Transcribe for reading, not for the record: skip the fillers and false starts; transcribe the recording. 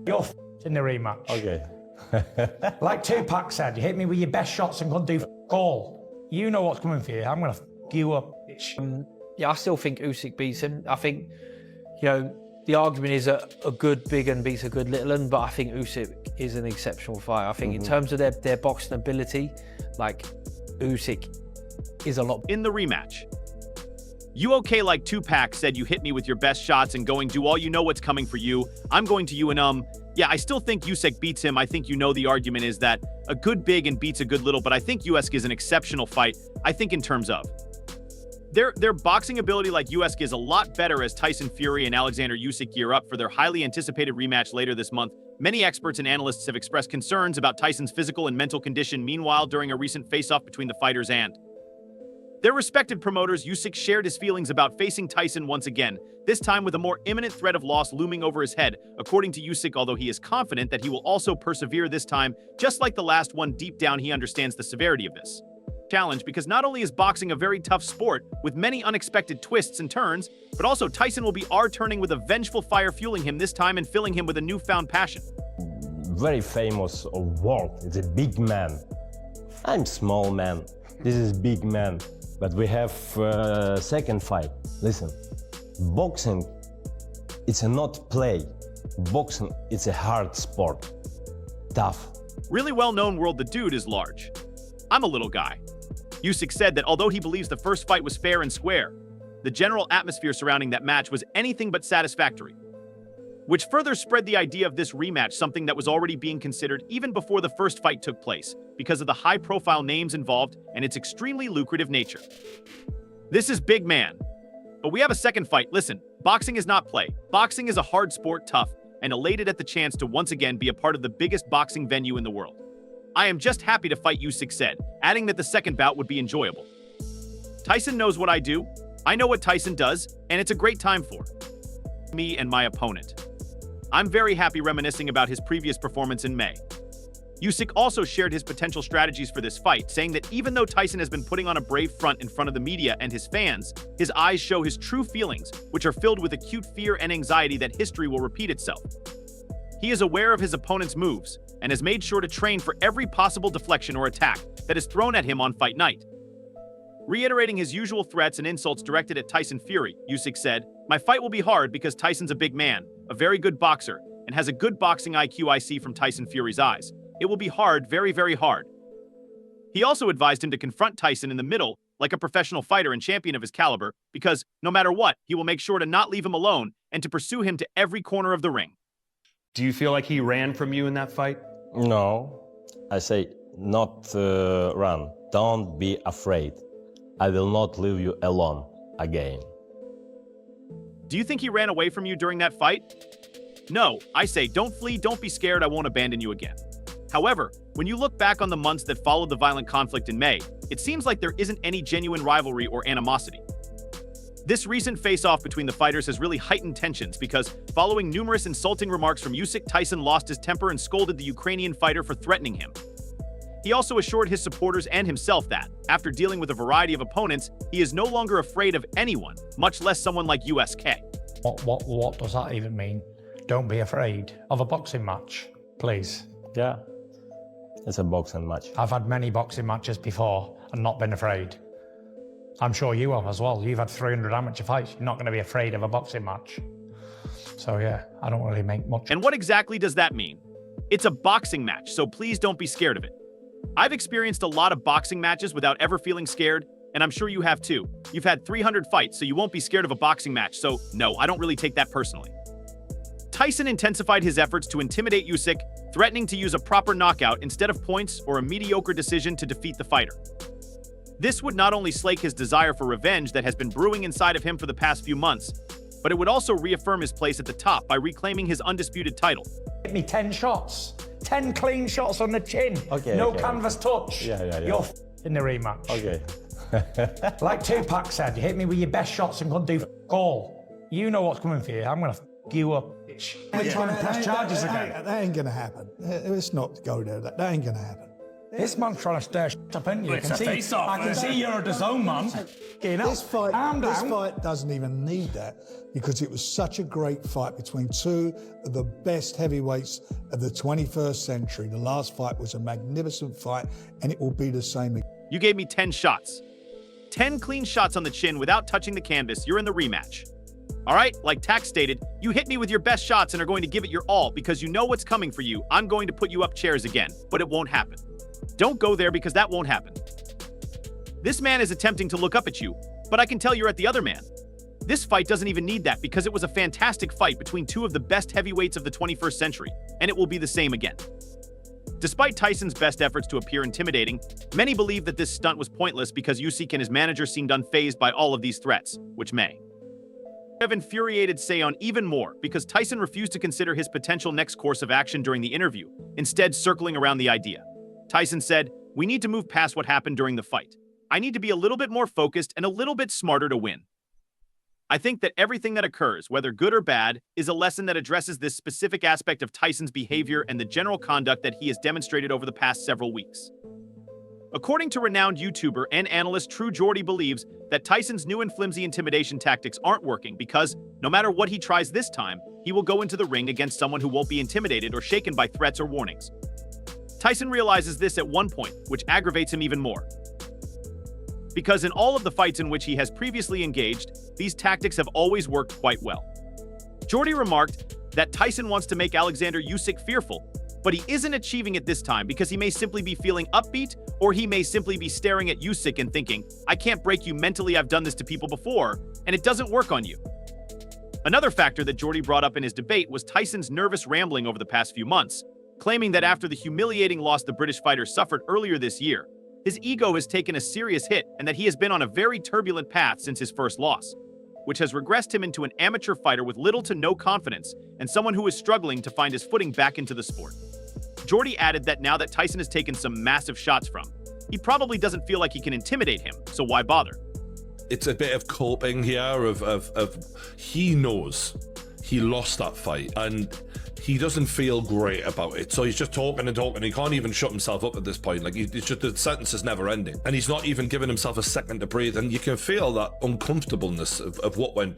You're in the rematch. Okay. Like Tupac said, you hit me with your best shots and couldn't do all. You know what's coming for you. I'm going to you up, bitch. Yeah, I still think Usyk beats him. I think, you know, the argument is a good big un beats a good little un, but I think Usyk is an exceptional fighter. I think in terms of their boxing ability, like, Usyk is a lot. In the rematch, you okay like Tupac said, you hit me with your best shots and going do all, you know what's coming for you. I'm going to you and yeah, I still think Usyk beats him. I think you know the argument is that a good big and beats a good little, but I think Usyk is an exceptional fight. I think in terms of their boxing ability, like Usyk is a lot better as Tyson Fury and Oleksandr Usyk gear up for their highly anticipated rematch later this month. Many experts and analysts have expressed concerns about Tyson's physical and mental condition. Meanwhile, during a recent face-off between the fighters and their respected promoters, Usyk shared his feelings about facing Tyson once again, this time with a more imminent threat of loss looming over his head. According to Usyk, although he is confident that he will also persevere this time, just like the last one, deep down he understands the severity of this challenge, because not only is boxing a very tough sport with many unexpected twists and turns, but also Tyson will be turning with a vengeful fire fueling him this time and filling him with a newfound passion. Very famous word. It's a big man. I'm small man. This is big man. But we have second fight. Listen, boxing, it's a not play. Boxing, it's a hard sport. Tough. Really well-known world, the dude is large. I'm a little guy. Usyk said that although he believes the first fight was fair and square, the general atmosphere surrounding that match was anything but satisfactory, which further spread the idea of this rematch, something that was already being considered even before the first fight took place, because of the high-profile names involved and its extremely lucrative nature. This is big man. But we have a second fight. Listen, boxing is not play. Boxing is a hard sport, tough, and elated at the chance to once again be a part of the biggest boxing venue in the world. I am just happy to fight, Usyk said, adding that the second bout would be enjoyable. Tyson knows what I do. I know what Tyson does, and it's a great time for me and my opponent. I'm very happy reminiscing about his previous performance in May. Usyk also shared his potential strategies for this fight, saying that even though Tyson has been putting on a brave front in front of the media and his fans, his eyes show his true feelings, which are filled with acute fear and anxiety that history will repeat itself. He is aware of his opponent's moves and has made sure to train for every possible deflection or attack that is thrown at him on fight night. Reiterating his usual threats and insults directed at Tyson Fury, Usyk said, "My fight will be hard because Tyson's a big man, a very good boxer, and has a good boxing IQ I see from Tyson Fury's eyes. It will be hard, very, very hard." He also advised him to confront Tyson in the middle like a professional fighter and champion of his caliber, because no matter what, he will make sure to not leave him alone and to pursue him to every corner of the ring. Do you feel like he ran from you in that fight? No, I say not run. Don't be afraid. I will not leave you alone again. Do you think he ran away from you during that fight? No, I say don't flee, don't be scared, I won't abandon you again. However, when you look back on the months that followed the violent conflict in May, it seems like there isn't any genuine rivalry or animosity. This recent face-off between the fighters has really heightened tensions because, following numerous insulting remarks from Usyk, Tyson lost his temper and scolded the Ukrainian fighter for threatening him. He also assured his supporters and himself that, after dealing with a variety of opponents, he is no longer afraid of anyone, much less someone like USK. What does that even mean? Don't be afraid of a boxing match, please. Yeah, it's a boxing match. I've had many boxing matches before and not been afraid. I'm sure you have as well. You've had 300 amateur fights. You're not going to be afraid of a boxing match. So yeah, I don't really make much. And what exactly does that mean? It's a boxing match, so please don't be scared of it. I've experienced a lot of boxing matches without ever feeling scared, and I'm sure you have too. You've had 300 fights, so you won't be scared of a boxing match, so no, I don't really take that personally. Tyson intensified his efforts to intimidate Usyk, threatening to use a proper knockout instead of points or a mediocre decision to defeat the fighter. This would not only slake his desire for revenge that has been brewing inside of him for the past few months, but it would also reaffirm his place at the top by reclaiming his undisputed title. Hit me 10 shots. 10 clean shots on the chin. No canvas touch. Yeah. You're in the rematch. Okay. Like Tupac said, you hit me with your best shots and couldn't do all. You know what's coming for you. I'm going to you up, bitch. We're trying to press charges again. That ain't going to happen. Let's not go there. That ain't going to happen. This man's trying to stir shit up in you. It's a face-off, I can see you're a DAZN man. You know, This fight doesn't even need that because it was such a great fight between two of the best heavyweights of the 21st century. The last fight was a magnificent fight, and it will be the same again. You gave me 10 shots. 10 clean shots on the chin without touching the canvas. You're in the rematch. All right, like Tax stated, you hit me with your best shots and are going to give it your all because you know what's coming for you. I'm going to put you up chairs again, but it won't happen. Don't go there because that won't happen. This man is attempting to look up at you, but I can tell you're at the other man. This fight doesn't even need that because it was a fantastic fight between two of the best heavyweights of the 21st century, and it will be the same again. Despite Tyson's best efforts to appear intimidating, many believe that this stunt was pointless because Usyk and his manager seemed unfazed by all of these threats, which may have infuriated Seon even more because Tyson refused to consider his potential next course of action during the interview, instead circling around the idea. Tyson said, "We need to move past what happened during the fight. I need to be a little bit more focused and a little bit smarter to win. I think that everything that occurs, whether good or bad, is a lesson that addresses this specific aspect of Tyson's behavior and the general conduct that he has demonstrated over the past several weeks." According to renowned YouTuber and analyst True Geordie believes that Tyson's new and flimsy intimidation tactics aren't working because, no matter what he tries this time, he will go into the ring against someone who won't be intimidated or shaken by threats or warnings. Tyson realizes this at one point, which aggravates him even more. Because in all of the fights in which he has previously engaged, these tactics have always worked quite well. Geordie remarked that Tyson wants to make Oleksandr Usyk fearful, but he isn't achieving it this time because he may simply be feeling upbeat, or he may simply be staring at Usyk and thinking, "I can't break you mentally, I've done this to people before, and it doesn't work on you." Another factor that Geordie brought up in his debate was Tyson's nervous rambling over the past few months, claiming that after the humiliating loss the British fighter suffered earlier this year, his ego has taken a serious hit and that he has been on a very turbulent path since his first loss, which has regressed him into an amateur fighter with little to no confidence and someone who is struggling to find his footing back into the sport. Geordie added that now that Tyson has taken some massive shots from, he probably doesn't feel like he can intimidate him, so why bother? It's a bit of coping here of he knows he lost that fight and he doesn't feel great about it, so he's just talking and talking. He can't even shut himself up at this point. Like, it's just, the sentence is never ending and he's not even giving himself a second to breathe, and you can feel that uncomfortableness of what went